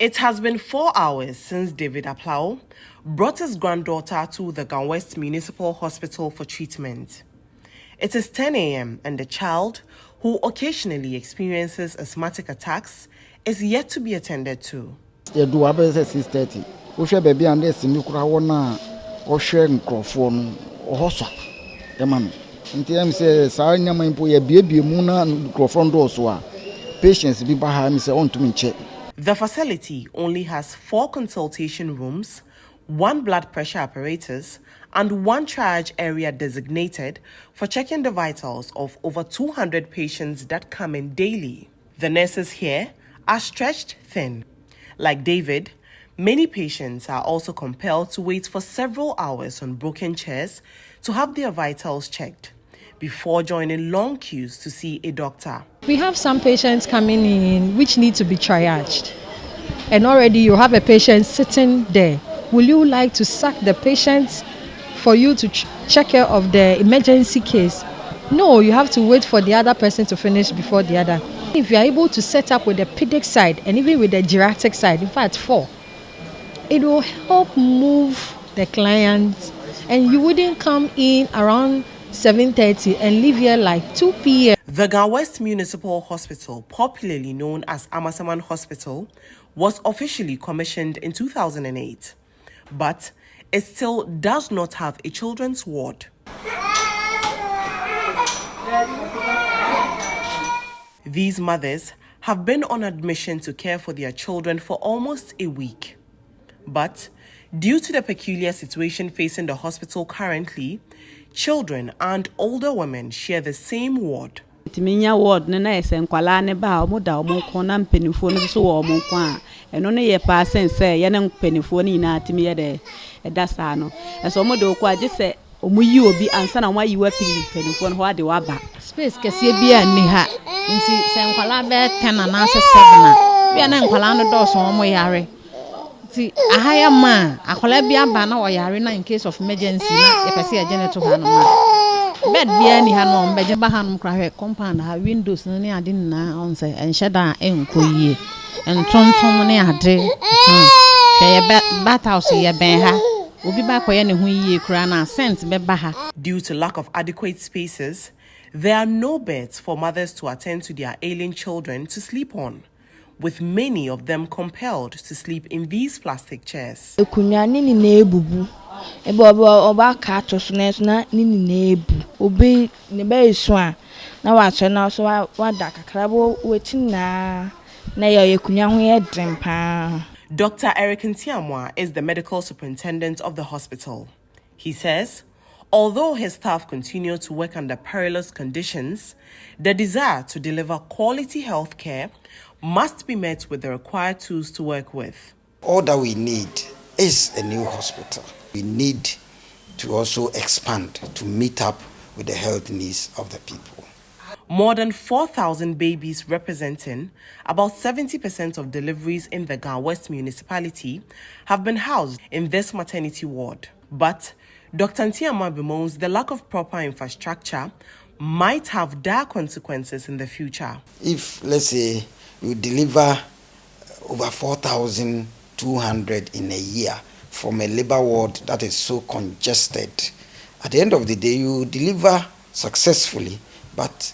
It has been 4 hours since David Aplau brought his granddaughter to the Ghan West Municipal Hospital for treatment. It is 10 a.m. and the child, who occasionally experiences asthmatic attacks, is yet to be attended to. The do about 6:30. We share baby and this Nukura wana or sharing microphone or hossa. The man. Until I'm say, Sarah, my boy, a baby muna microphone doors were. Patients be behind me say, on to me check. The facility only has 4 consultation rooms, 1 blood pressure apparatus, and 1 triage area designated for checking the vitals of over 200 patients that come in daily. The nurses here are stretched thin. Like David, many patients are also compelled to wait for several hours on broken chairs to have their vitals checked before joining long queues to see a doctor. We have some patients coming in which need to be triaged. And already you have a patient sitting there. Will you like to sack the patient for you to check care of the emergency case? No, you have to wait for the other person to finish before the other. If you are able to set up with the pediatric side and even with the geriatric side, in fact 4, it will help move the client and you wouldn't come in around 7:30 and leave here like 2 p.m. The Ghan West Municipal Hospital, popularly known as Amasaman Hospital, was officially commissioned in 2008, but it still does not have a children's ward. These mothers have been on admission to care for their children for almost a week. But due to the peculiar situation facing the hospital currently, children and older women share the same ward. Timinya ward na ese nkwala ne ba omuda omunkon na mpenifo no so wo omunkon a eno ne ye pa sense ye ne mpenifo ni na timiye de edasa no eso omuda okwa age se omuyi obi ansa na wayi wa pili mpenifo no ho ade wa ba space kese bia ni ha nti se nkwala be 10 na ase 7 bia na nkwala no do so omo yare nti ahaya ma akola bia ba na wo yare na in case of emergency na ye pese ye gene to ha no ma bed bia ni ha no mbeje ba ha no kra compound ha windows no ne ade na on say enhyeda enkoyie entontom ne ade ye bat house ye ben ha obi ba koye ne ho yie kra na scent be ba ha. Due to lack of adequate spaces, there are no beds for mothers to attend to their ailing children to sleep on, with many of them compelled to sleep in these plastic chairs. Ekunya nini na ebubu ebe oba ka to so na nini na ebu obi ne ba esu a na wa so na so wa da kakra bo wetin na ye ekunya ho ye dempa. Dr. Eric Ntiamwa is the medical superintendent of the hospital. He says, although his staff continue to work under perilous conditions, the desire to deliver quality health care must be met with the required tools to work with. All that we need is a new hospital. We need to also expand to meet up with the health needs of the people. More than 4,000 babies, representing about 70% of deliveries in the Ghan West municipality, have been housed in this maternity ward. But Dr. Ntiamwa bemoans the lack of proper infrastructure might have dire consequences in the future. If, let's say, you deliver over 4,200 in a year from a labor ward that is so congested, at the end of the day, you deliver successfully, but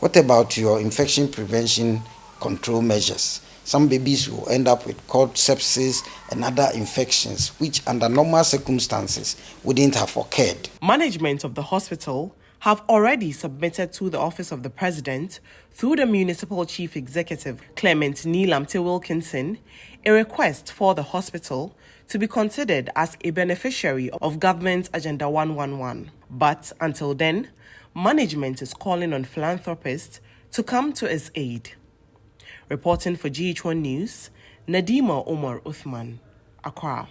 what about your infection prevention control measures? Some babies will end up with cold sepsis and other infections, which under normal circumstances wouldn't have occurred. Management of the hospital have already submitted to the Office of the President, through the Municipal Chief Executive Clement Nilamte Wilkinson, a request for the hospital to be considered as a beneficiary of Government Agenda 111. But until then, management is calling on philanthropists to come to its aid. Reporting for GH1 News, Nadima Omar Uthman, Accra.